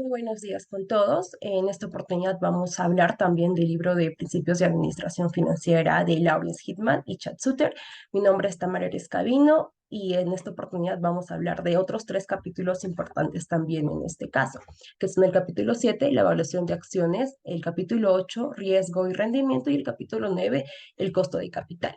Muy buenos días con todos. En esta oportunidad vamos a hablar también del libro de Principios de Administración Financiera de Lawrence Hitman y Chad Suter. Mi nombre es Tamara Escabino y en esta oportunidad vamos a hablar de otros tres capítulos importantes también en este caso, que son el capítulo 7, la evaluación de acciones, el capítulo 8, riesgo y rendimiento, y el capítulo 9, el costo de capital.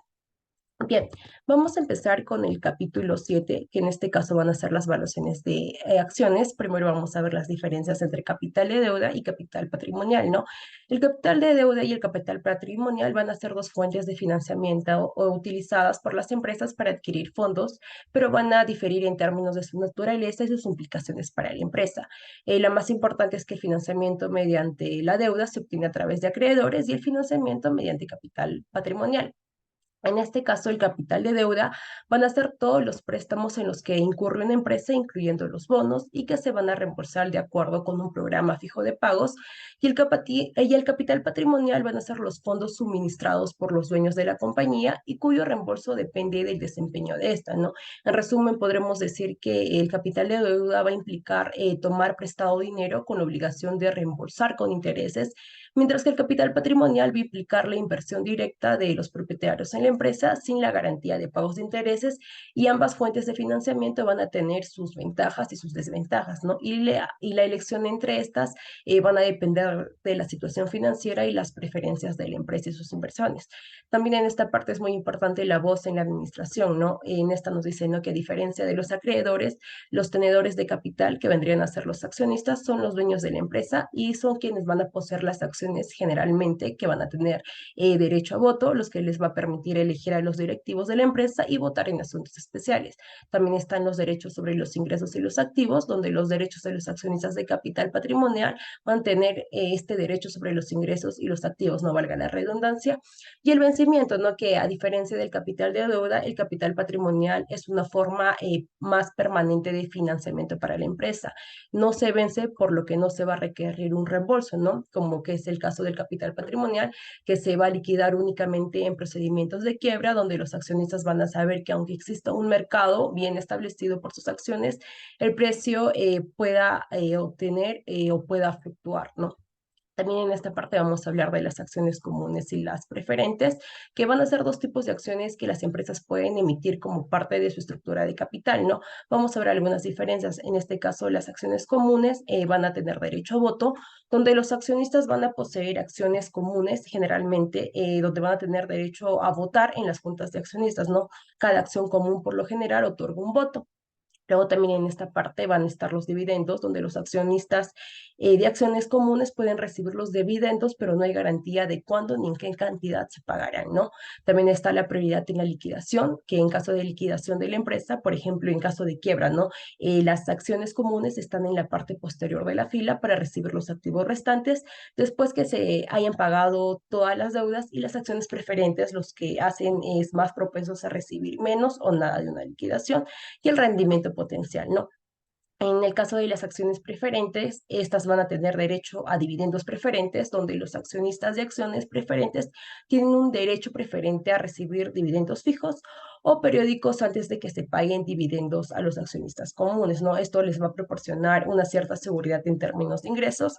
Bien, vamos a empezar con el capítulo 7, que en este caso van a ser las evaluaciones de acciones. Primero vamos a ver las diferencias entre capital de deuda y capital patrimonial, ¿no? El capital de deuda y el capital patrimonial van a ser dos fuentes de financiamiento o utilizadas por las empresas para adquirir fondos, pero van a diferir en términos de su naturaleza y sus implicaciones para la empresa. La más importante es que el financiamiento mediante la deuda se obtiene a través de acreedores y el financiamiento mediante capital patrimonial. En este caso, el capital de deuda van a ser todos los préstamos en los que incurre una empresa, incluyendo los bonos, y que se van a reembolsar de acuerdo con un programa fijo de pagos. Y el capital patrimonial van a ser los fondos suministrados por los dueños de la compañía y cuyo reembolso depende del desempeño de esta, ¿no? En resumen, podremos decir que el capital de deuda va a implicar tomar prestado dinero con obligación de reembolsar con intereses, mientras que el capital patrimonial va a implicar la inversión directa de los propietarios en la empresa sin la garantía de pagos de intereses, y ambas fuentes de financiamiento van a tener sus ventajas y sus desventajas, ¿no? Y la elección entre estas van a depender de la situación financiera y las preferencias de la empresa y sus inversiones. También en esta parte es muy importante la voz en la administración, ¿no? En esta nos dice, ¿no?, que a diferencia de los acreedores, los tenedores de capital, que vendrían a ser los accionistas, son los dueños de la empresa y son quienes van a poseer las acciones generalmente, que van a tener derecho a voto, los que les va a permitir elegir a los directivos de la empresa y votar en asuntos especiales. También están los derechos sobre los ingresos y los activos, donde los derechos de los accionistas de capital patrimonial van a tener este derecho sobre los ingresos y los activos, no valga la redundancia. Y el vencimiento, ¿no?, que a diferencia del capital de deuda, el capital patrimonial es una forma más permanente de financiamiento para la empresa. No se vence, por lo que no se va a requerir un reembolso, ¿no? Como que es el caso del capital patrimonial, que se va a liquidar únicamente en procedimientos de quiebra, donde los accionistas van a saber que aunque exista un mercado bien establecido por sus acciones, el precio pueda obtener o pueda fluctuar, ¿no? También en esta parte vamos a hablar de las acciones comunes y las preferentes, que van a ser dos tipos de acciones que las empresas pueden emitir como parte de su estructura de capital, ¿no? Vamos a ver algunas diferencias. En este caso, las acciones comunes van a tener derecho a voto, donde los accionistas van a poseer acciones comunes, generalmente, donde van a tener derecho a votar en las juntas de accionistas, ¿no? Cada acción común, por lo general, otorga un voto. Luego también en esta parte van a estar los dividendos, donde los accionistas de acciones comunes pueden recibir los dividendos, pero no hay garantía de cuándo ni en qué cantidad se pagarán, ¿no? También está la prioridad en la liquidación, que en caso de liquidación de la empresa, por ejemplo, en caso de quiebra, ¿no? Las acciones comunes están en la parte posterior de la fila para recibir los activos restantes después que se hayan pagado todas las deudas, y las acciones preferentes los que hacen es más propensos a recibir menos o nada de una liquidación, y el rendimiento potencial, ¿no? En el caso de las acciones preferentes, estas van a tener derecho a dividendos preferentes, donde los accionistas de acciones preferentes tienen un derecho preferente a recibir dividendos fijos o periódicos antes de que se paguen dividendos a los accionistas comunes, ¿no? Esto les va a proporcionar una cierta seguridad en términos de ingresos.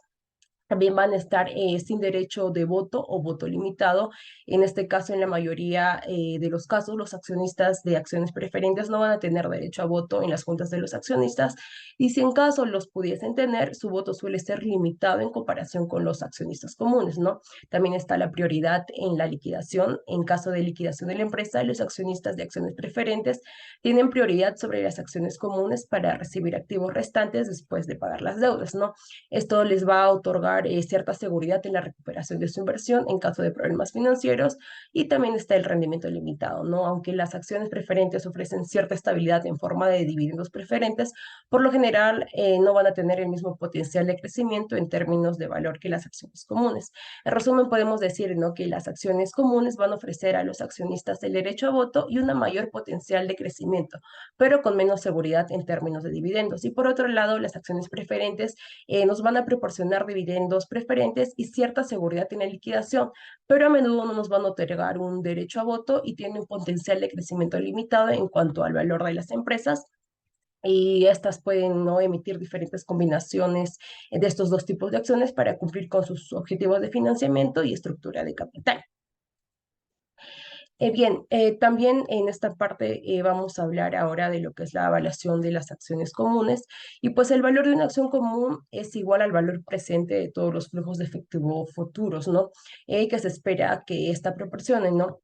También van a estar sin derecho de voto o voto limitado. En este caso, en la mayoría de los casos, los accionistas de acciones preferentes no van a tener derecho a voto en las juntas de los accionistas, y si en caso los pudiesen tener, su voto suele ser limitado en comparación con los accionistas comunes, ¿no? También está la prioridad en la liquidación. En caso de liquidación de la empresa, los accionistas de acciones preferentes tienen prioridad sobre las acciones comunes para recibir activos restantes después de pagar las deudas, ¿no? Esto les va a otorgar cierta seguridad en la recuperación de su inversión en caso de problemas financieros. Y también está el rendimiento limitado, ¿no? Aunque las acciones preferentes ofrecen cierta estabilidad en forma de dividendos preferentes, por lo general no van a tener el mismo potencial de crecimiento en términos de valor que las acciones comunes. En resumen, podemos decir, ¿no?, que las acciones comunes van a ofrecer a los accionistas el derecho a voto y una mayor potencial de crecimiento, pero con menos seguridad en términos de dividendos. Y por otro lado, las acciones preferentes nos van a proporcionar dividendos preferentes y cierta seguridad en la liquidación, pero a menudo no nos van a otorgar un derecho a voto y tienen un potencial de crecimiento limitado en cuanto al valor de las empresas. y estas pueden, ¿no?, emitir diferentes combinaciones de estos dos tipos de acciones para cumplir con sus objetivos de financiamiento y estructura de capital. Bien, también en esta parte vamos a hablar ahora de lo que es la evaluación de las acciones comunes y pues el valor de una acción común es igual al valor presente de todos los flujos de efectivo futuros, ¿no? Que se espera que esta proporcione, ¿no?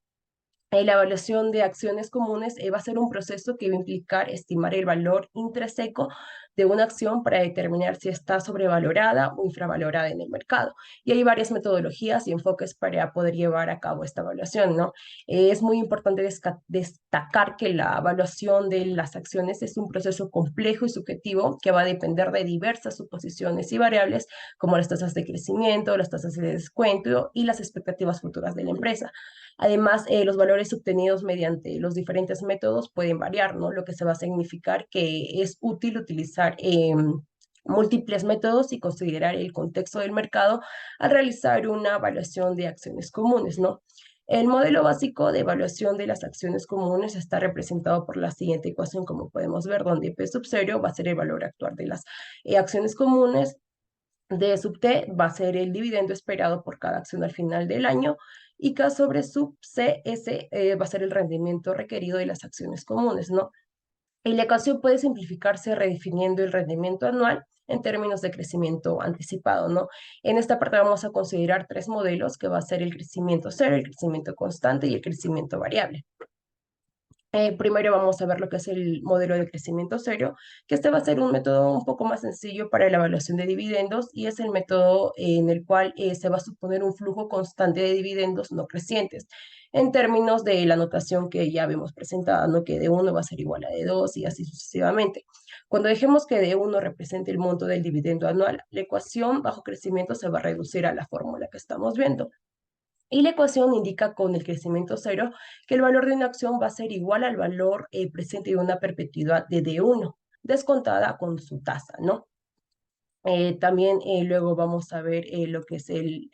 La evaluación de acciones comunes va a ser un proceso que va a implicar estimar el valor intrínseco de una acción para determinar si está sobrevalorada o infravalorada en el mercado. Y hay varias metodologías y enfoques para poder llevar a cabo esta evaluación, ¿no? Es muy importante destacar que la evaluación de las acciones es un proceso complejo y subjetivo que va a depender de diversas suposiciones y variables como las tasas de crecimiento, las tasas de descuento y las expectativas futuras de la empresa. Además, los valores obtenidos mediante los diferentes métodos pueden variar, ¿no? Lo que se va a significar que es útil utilizar múltiples métodos y considerar el contexto del mercado al realizar una evaluación de acciones comunes, ¿no? El modelo básico de evaluación de las acciones comunes está representado por la siguiente ecuación, como podemos ver, donde P sub 0 va a ser el valor actual de las acciones comunes, D sub T va a ser el dividendo esperado por cada acción al final del año y K sobre sub C, S va a ser el rendimiento requerido de las acciones comunes, ¿no? Y la ecuación puede simplificarse redefiniendo el rendimiento anual en términos de crecimiento anticipado, ¿no? En esta parte vamos a considerar tres modelos, que va a ser el crecimiento cero, el crecimiento constante y el crecimiento variable. Primero vamos a ver lo que es el modelo de crecimiento cero, que este va a ser un método un poco más sencillo para la evaluación de dividendos y es el método en el cual se va a suponer un flujo constante de dividendos no crecientes. En términos de la notación que ya habíamos presentado, ¿no?, que D1 va a ser igual a D2 y así sucesivamente. Cuando dejemos que D1 represente el monto del dividendo anual, la ecuación bajo crecimiento se va a reducir a la fórmula que estamos viendo. Y la ecuación indica con el crecimiento cero que el valor de una acción va a ser igual al valor presente de una perpetuidad de D1, descontada con su tasa, ¿no? También luego vamos a ver lo que es el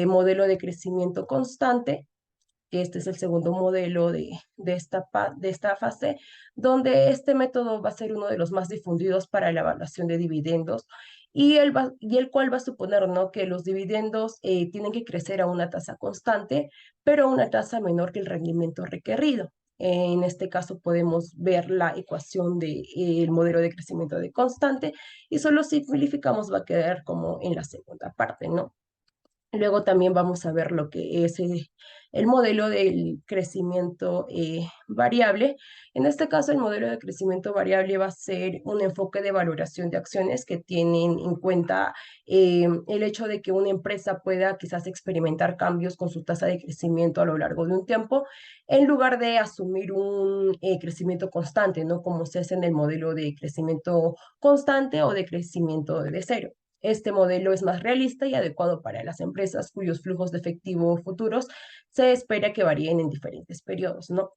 modelo de crecimiento constante, que este es el segundo modelo de esta fase, donde este método va a ser uno de los más difundidos para la evaluación de dividendos y el cual va a suponer, ¿no?, que los dividendos tienen que crecer a una tasa constante, pero a una tasa menor que el rendimiento requerido. En este caso podemos ver la ecuación del modelo de crecimiento de constante y solo simplificamos va a quedar como en la segunda parte, ¿no? Luego también vamos a ver lo que es el modelo del crecimiento variable. En este caso, el modelo de crecimiento variable va a ser un enfoque de valoración de acciones que tienen en cuenta el hecho de que una empresa pueda quizás experimentar cambios con su tasa de crecimiento a lo largo de un tiempo, en lugar de asumir un crecimiento constante, ¿no?, como se hace en el modelo de crecimiento constante o de crecimiento de cero. Este modelo es más realista y adecuado para las empresas cuyos flujos de efectivo futuros se espera que varíen en diferentes periodos, ¿no?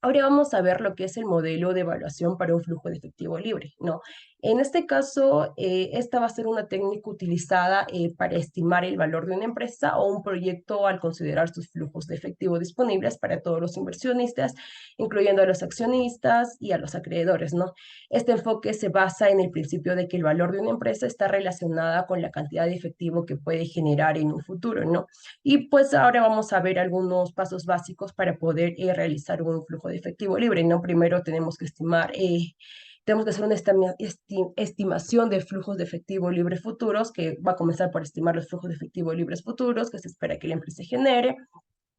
Ahora vamos a ver lo que es el modelo de evaluación para un flujo de efectivo libre, ¿no? En este caso, esta va a ser una técnica utilizada para estimar el valor de una empresa o un proyecto al considerar sus flujos de efectivo disponibles para todos los inversionistas, incluyendo a los accionistas y a los acreedores, ¿no? Este enfoque se basa en el principio de que el valor de una empresa está relacionada con la cantidad de efectivo que puede generar en un futuro, ¿no? Y pues ahora vamos a ver algunos pasos básicos para poder realizar un flujo de efectivo libre, ¿no? Primero tenemos que hacer una estimación de flujos de efectivo libre futuros, que va a comenzar por estimar los flujos de efectivo libres futuros que se espera que la empresa genere.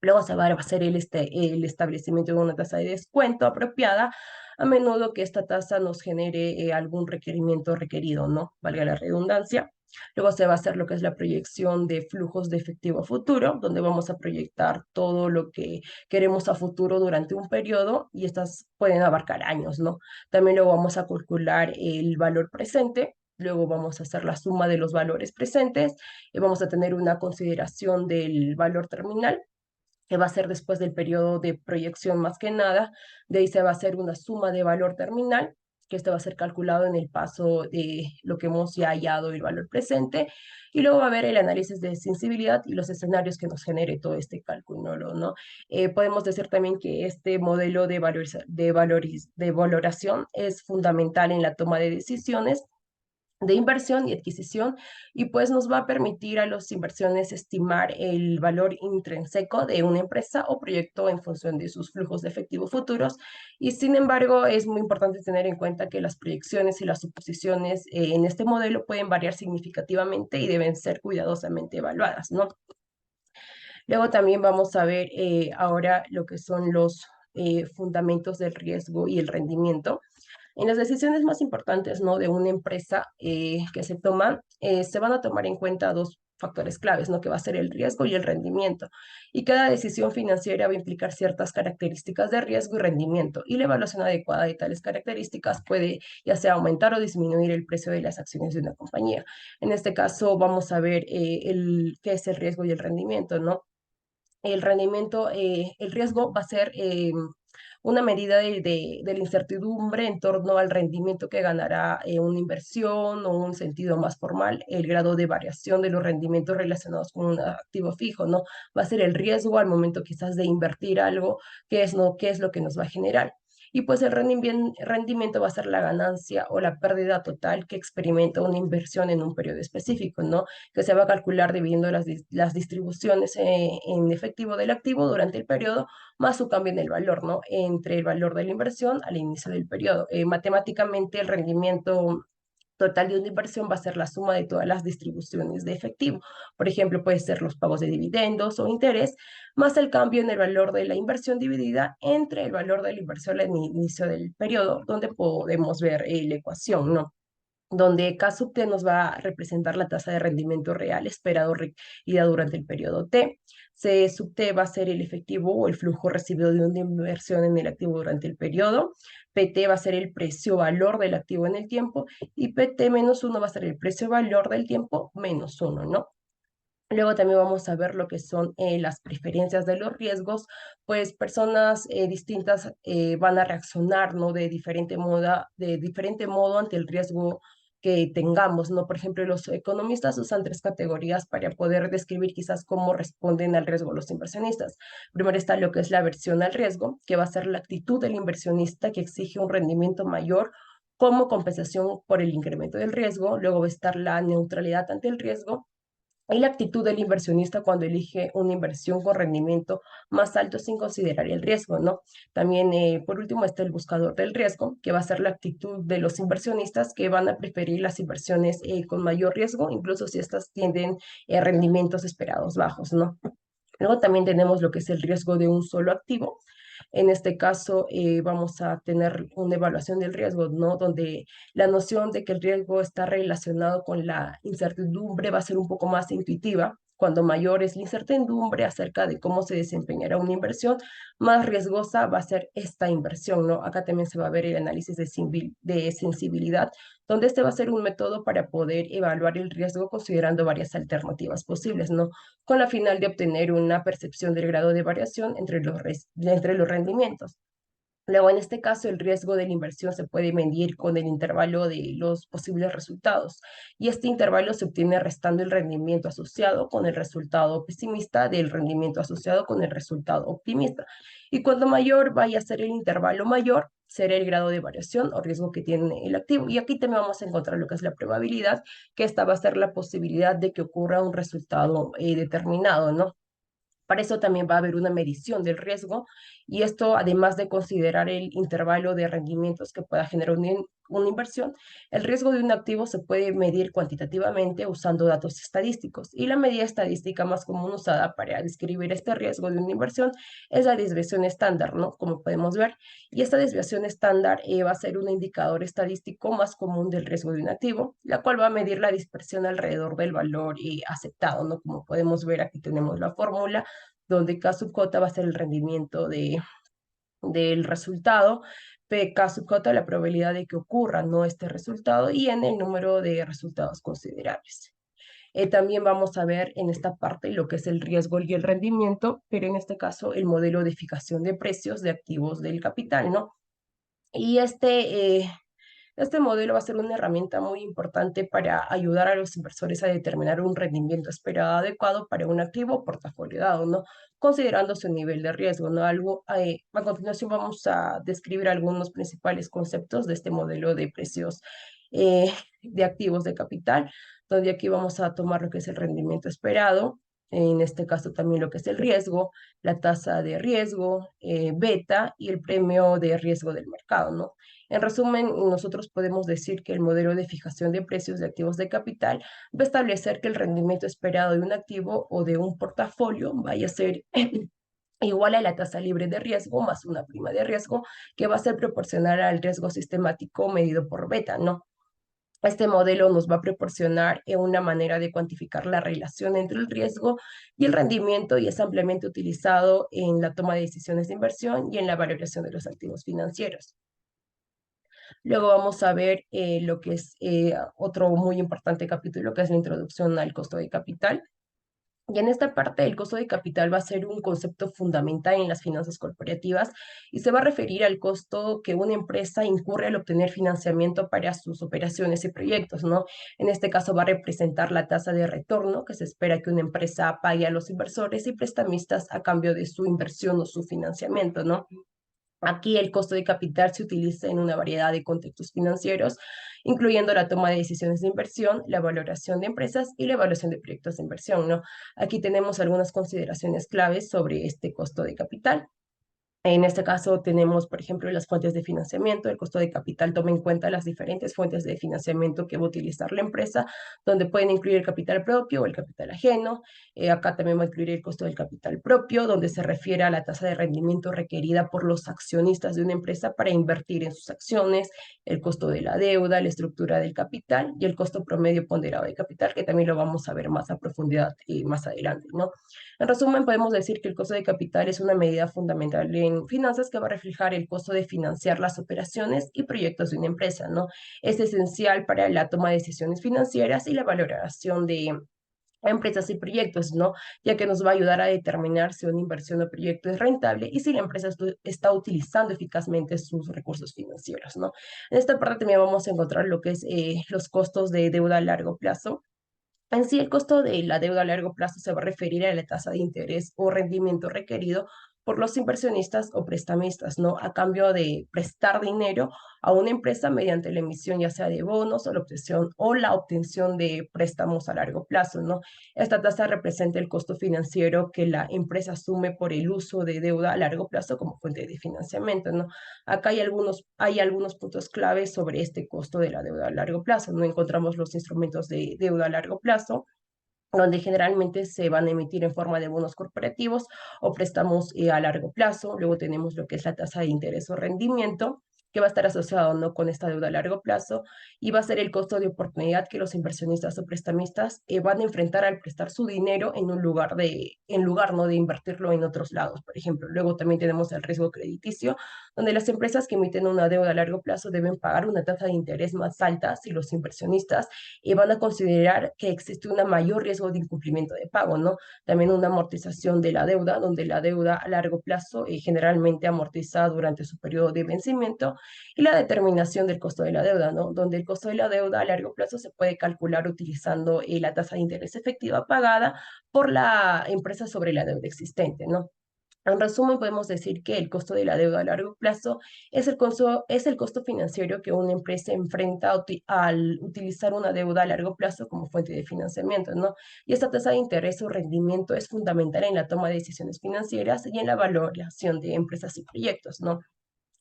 Luego se va a hacer el establecimiento de una tasa de descuento apropiada, a menudo que esta tasa nos genere algún requerimiento requerido, ¿no? Valga la redundancia. Luego se va a hacer lo que es la proyección de flujos de efectivo futuro, donde vamos a proyectar todo lo que queremos a futuro durante un periodo y estas pueden abarcar años, ¿no? También luego vamos a calcular el valor presente. Luego vamos a hacer la suma de los valores presentes y vamos a tener una consideración del valor terminal que va a ser después del periodo de proyección más que nada. De ahí se va a hacer una suma de valor terminal que este va a ser calculado en el paso de lo que hemos ya hallado el valor presente, y luego va a haber el análisis de sensibilidad y los escenarios que nos genere todo este cálculo, ¿no? Podemos decir también que este modelo de valoración es fundamental en la toma de decisiones de inversión y adquisición, y pues nos va a permitir a los inversiones estimar el valor intrínseco de una empresa o proyecto en función de sus flujos de efectivo futuros. Y sin embargo es muy importante tener en cuenta que las proyecciones y las suposiciones en este modelo pueden variar significativamente y deben ser cuidadosamente evaluadas, ¿no? Luego también vamos a ver ahora lo que son los fundamentos del riesgo y el rendimiento. En las decisiones más importantes, ¿no?, de una empresa que se toman, se van a tomar en cuenta dos factores claves, ¿no?, que va a ser el riesgo y el rendimiento. Y cada decisión financiera va a implicar ciertas características de riesgo y rendimiento, y la evaluación adecuada de tales características puede ya sea aumentar o disminuir el precio de las acciones de una compañía. En este caso vamos a ver qué es el riesgo y el rendimiento, ¿no? El rendimiento, el riesgo va a ser una medida de la incertidumbre en torno al rendimiento que ganará una inversión o un sentido más formal, el grado de variación de los rendimientos relacionados con un activo fijo, ¿no? Va a ser el riesgo al momento quizás de invertir algo, ¿no? ¿Qué es lo que nos va a generar? Y pues el rendimiento va a ser la ganancia o la pérdida total que experimenta una inversión en un periodo específico, ¿no? Que se va a calcular dividiendo las distribuciones en efectivo del activo durante el periodo, más su cambio en el valor, ¿no? Entre el valor de la inversión al inicio del periodo. Matemáticamente, el rendimiento total de una inversión va a ser la suma de todas las distribuciones de efectivo. Por ejemplo, puede ser los pagos de dividendos o interés, más el cambio en el valor de la inversión dividida entre el valor de la inversión al inicio del periodo, donde podemos ver la ecuación, ¿no? Donde K sub T nos va a representar la tasa de rendimiento real esperado requerida durante el periodo T. C sub T va a ser el efectivo o el flujo recibido de una inversión en el activo durante el periodo. PT va a ser el precio-valor del activo en el tiempo, y PT menos 1 va a ser el precio-valor del tiempo menos 1, ¿no? Luego también vamos a ver lo que son las preferencias de los riesgos, pues personas distintas van a reaccionar, ¿no?, de diferente modo ante el riesgo que tengamos, ¿no? Por ejemplo, los economistas usan tres categorías para poder describir quizás cómo responden al riesgo los inversionistas. Primero está lo que es la aversión al riesgo, que va a ser la actitud del inversionista que exige un rendimiento mayor como compensación por el incremento del riesgo. Luego va a estar la neutralidad ante el riesgo y la actitud del inversionista cuando elige una inversión con rendimiento más alto sin considerar el riesgo, ¿no? También, por último, está el buscador del riesgo, que va a ser la actitud de los inversionistas que van a preferir las inversiones con mayor riesgo, incluso si estas tienden rendimientos esperados bajos, ¿no? Luego también tenemos lo que es el riesgo de un solo activo. En este caso, vamos a tener una evaluación del riesgo, ¿no? Donde la noción de que el riesgo está relacionado con la incertidumbre va a ser un poco más intuitiva. Cuando mayor es la incertidumbre acerca de cómo se desempeñará una inversión, más riesgosa va a ser esta inversión, ¿no? Acá también se va a ver el análisis de sensibilidad, donde este va a ser un método para poder evaluar el riesgo considerando varias alternativas posibles, ¿no? Con la final de obtener una percepción del grado de variación entre los rendimientos. Luego, en este caso, el riesgo de la inversión se puede medir con el intervalo de los posibles resultados, y este intervalo se obtiene restando el rendimiento asociado con el resultado pesimista del rendimiento asociado con el resultado optimista. Y cuando mayor vaya a ser el intervalo mayor, será el grado de variación o riesgo que tiene el activo. Y aquí también vamos a encontrar lo que es la probabilidad, que esta va a ser la posibilidad de que ocurra un resultado determinado, ¿no? Para eso también va a haber una medición del riesgo, y esto, además de considerar el intervalo de rendimientos que pueda generar una inversión, el riesgo de un activo se puede medir cuantitativamente usando datos estadísticos, y la medida estadística más común usada para describir este riesgo de una inversión es la desviación estándar, ¿no? Como podemos ver, y esta desviación estándar va a ser un indicador estadístico más común del riesgo de un activo, la cual va a medir la dispersión alrededor del valor aceptado, ¿no? Como podemos ver, aquí tenemos la fórmula donde K sub J va a ser el rendimiento del resultado, K sub J la probabilidad de que ocurra no este resultado, y N el número de resultados considerables. También vamos a ver en esta parte lo que es el riesgo y el rendimiento, pero en este caso el modelo de fijación de precios de activos del capital, ¿no? Y Este modelo va a ser una herramienta muy importante para ayudar a los inversores a determinar un rendimiento esperado adecuado para un activo o portafolio dado, ¿no? Considerando su nivel de riesgo, ¿no? A continuación vamos a describir algunos principales conceptos de este modelo de precios de activos de capital, donde aquí vamos a tomar lo que es el rendimiento esperado, en este caso también lo que es el riesgo, la tasa de riesgo, beta y el premio de riesgo del mercado, ¿no? En resumen, nosotros podemos decir que el modelo de fijación de precios de activos de capital va a establecer que el rendimiento esperado de un activo o de un portafolio vaya a ser igual a la tasa libre de riesgo más una prima de riesgo que va a ser proporcional al riesgo sistemático medido por beta, ¿no? Este modelo nos va a proporcionar una manera de cuantificar la relación entre el riesgo y el rendimiento y es ampliamente utilizado en la toma de decisiones de inversión y en la valoración de los activos financieros. Luego vamos a ver lo que es otro muy importante capítulo, que es la introducción al costo de capital. Y en esta parte, el costo de capital va a ser un concepto fundamental en las finanzas corporativas y se va a referir al costo que una empresa incurre al obtener financiamiento para sus operaciones y proyectos, ¿no? En este caso va a representar la tasa de retorno que se espera que una empresa pague a los inversores y prestamistas a cambio de su inversión o su financiamiento, ¿no? Aquí el costo de capital se utiliza en una variedad de contextos financieros, incluyendo la toma de decisiones de inversión, la valoración de empresas y la evaluación de proyectos de inversión, ¿no? Aquí tenemos algunas consideraciones claves sobre este costo de capital. En este caso tenemos, por ejemplo, las fuentes de financiamiento. El costo de capital toma en cuenta las diferentes fuentes de financiamiento que va a utilizar la empresa, donde pueden incluir el capital propio o el capital ajeno. Acá también va a incluir el costo del capital propio, donde se refiere a la tasa de rendimiento requerida por los accionistas de una empresa para invertir en sus acciones, el costo de la deuda, la estructura del capital y el costo promedio ponderado de capital, que también lo vamos a ver más a profundidad más adelante, ¿no? En resumen, podemos decir que el costo de capital es una medida fundamental en finanzas que va a reflejar el costo de financiar las operaciones y proyectos de una empresa, ¿no? Es esencial para la toma de decisiones financieras y la valoración de empresas y proyectos, ¿no? Ya que nos va a ayudar a determinar si una inversión o proyecto es rentable y si la empresa está utilizando eficazmente sus recursos financieros, ¿no? En esta parte también vamos a encontrar lo que es los costos de deuda a largo plazo. En sí, el costo de la deuda a largo plazo se va a referir a la tasa de interés o rendimiento requerido por los inversionistas o prestamistas, ¿no? A cambio de prestar dinero a una empresa mediante la emisión ya sea de bonos o la obtención de préstamos a largo plazo, ¿no? Esta tasa representa el costo financiero que la empresa asume por el uso de deuda a largo plazo como fuente de financiamiento, ¿no? Acá hay algunos puntos claves sobre este costo de la deuda a largo plazo. No encontramos los instrumentos de deuda a largo plazo, donde generalmente se van a emitir en forma de bonos corporativos o préstamos a largo plazo. Luego tenemos lo que es la tasa de interés o rendimiento, que va a estar asociado no con esta deuda a largo plazo y va a ser el costo de oportunidad que los inversionistas o prestamistas van a enfrentar al prestar su dinero en lugar no de invertirlo en otros lados, por ejemplo. Luego también tenemos el riesgo crediticio, donde las empresas que emiten una deuda a largo plazo deben pagar una tasa de interés más alta si los inversionistas van a considerar que existe un mayor riesgo de incumplimiento de pago, ¿no? También una amortización de la deuda, donde la deuda a largo plazo generalmente amortiza durante su periodo de vencimiento, y la determinación del costo de la deuda, ¿no? Donde el costo de la deuda a largo plazo se puede calcular utilizando la tasa de interés efectiva pagada por la empresa sobre la deuda existente, ¿no? En resumen, podemos decir que el costo de la deuda a largo plazo es el costo financiero que una empresa enfrenta al utilizar una deuda a largo plazo como fuente de financiamiento, ¿no? Y esta tasa de interés o rendimiento es fundamental en la toma de decisiones financieras y en la valoración de empresas y proyectos, ¿no?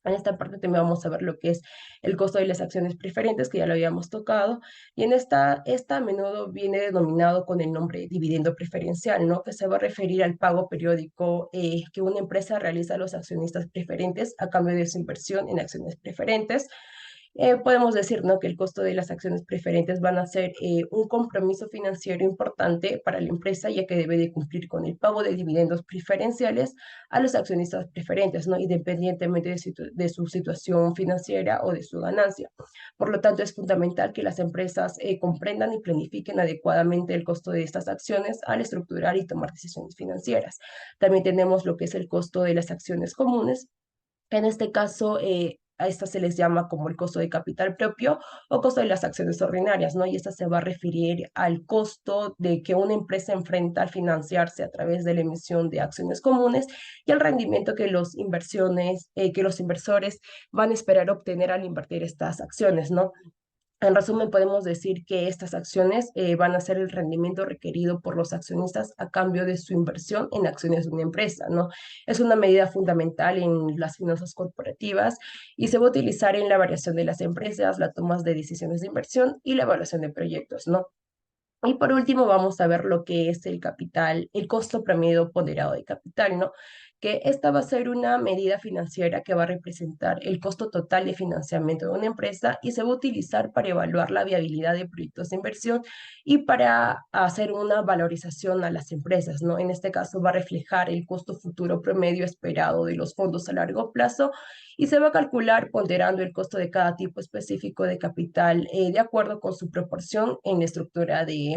En esta parte también vamos a ver lo que es el costo de las acciones preferentes, que ya lo habíamos tocado, y en esta a menudo viene denominado con el nombre de dividendo preferencial, ¿no? Que se va a referir al pago periódico que una empresa realiza a los accionistas preferentes a cambio de su inversión en acciones preferentes. Podemos decir, ¿no? Que el costo de las acciones preferentes van a ser un compromiso financiero importante para la empresa, ya que debe de cumplir con el pago de dividendos preferenciales a los accionistas preferentes, ¿no? Independientemente de su situación financiera o de su ganancia. Por lo tanto, es fundamental que las empresas comprendan y planifiquen adecuadamente el costo de estas acciones al estructurar y tomar decisiones financieras. También tenemos lo que es el costo de las acciones comunes. En este caso, a estas se les llama como el costo de capital propio o costo de las acciones ordinarias, ¿no? Y esta se va a referir al costo de que una empresa enfrenta al financiarse a través de la emisión de acciones comunes y el rendimiento que los inversores van a esperar obtener al invertir estas acciones, ¿no? En resumen, podemos decir que estas acciones van a ser el rendimiento requerido por los accionistas a cambio de su inversión en acciones de una empresa, ¿no? Es una medida fundamental en las finanzas corporativas y se va a utilizar en la variación de las empresas, la toma de decisiones de inversión y la evaluación de proyectos, ¿no? Y por último, vamos a ver lo que es el capital, el costo promedio ponderado de capital, ¿no? Que esta va a ser una medida financiera que va a representar el costo total de financiamiento de una empresa y se va a utilizar para evaluar la viabilidad de proyectos de inversión y para hacer una valorización a las empresas, ¿no? En este caso va a reflejar el costo futuro promedio esperado de los fondos a largo plazo y se va a calcular ponderando el costo de cada tipo específico de capital de acuerdo con su proporción en la estructura de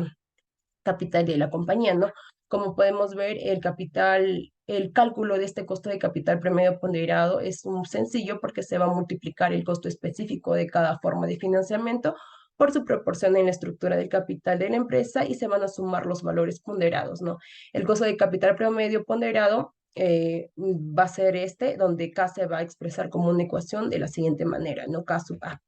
capital de la compañía, ¿no? Como podemos ver, el cálculo de este costo de capital promedio ponderado es un sencillo porque se va a multiplicar el costo específico de cada forma de financiamiento por su proporción en la estructura del capital de la empresa y se van a sumar los valores ponderados, ¿no? El costo de capital promedio ponderado va a ser este, donde K se va a expresar como una ecuación de la siguiente manera, ¿no? K sub A.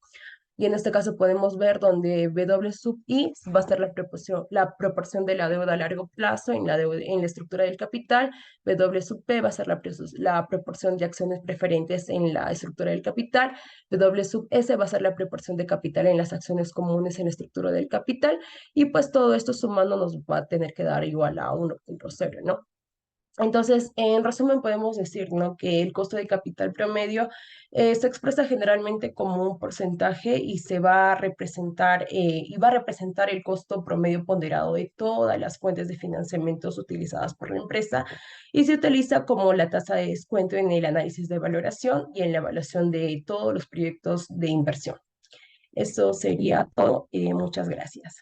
Y en este caso podemos ver donde W sub I va a ser la proporción de la deuda a largo plazo en la estructura del capital, W sub P va a ser la proporción de acciones preferentes en la estructura del capital, W sub S va a ser la proporción de capital en las acciones comunes en la estructura del capital, y pues todo esto sumando nos va a tener que dar igual a 1.0, ¿no? Entonces, en resumen, podemos decir, ¿no? Que el costo de capital promedio se expresa generalmente como un porcentaje y se va a representar, va a representar el costo promedio ponderado de todas las fuentes de financiamientos utilizadas por la empresa y se utiliza como la tasa de descuento en el análisis de valoración y en la evaluación de todos los proyectos de inversión. Eso sería todo. Muchas gracias.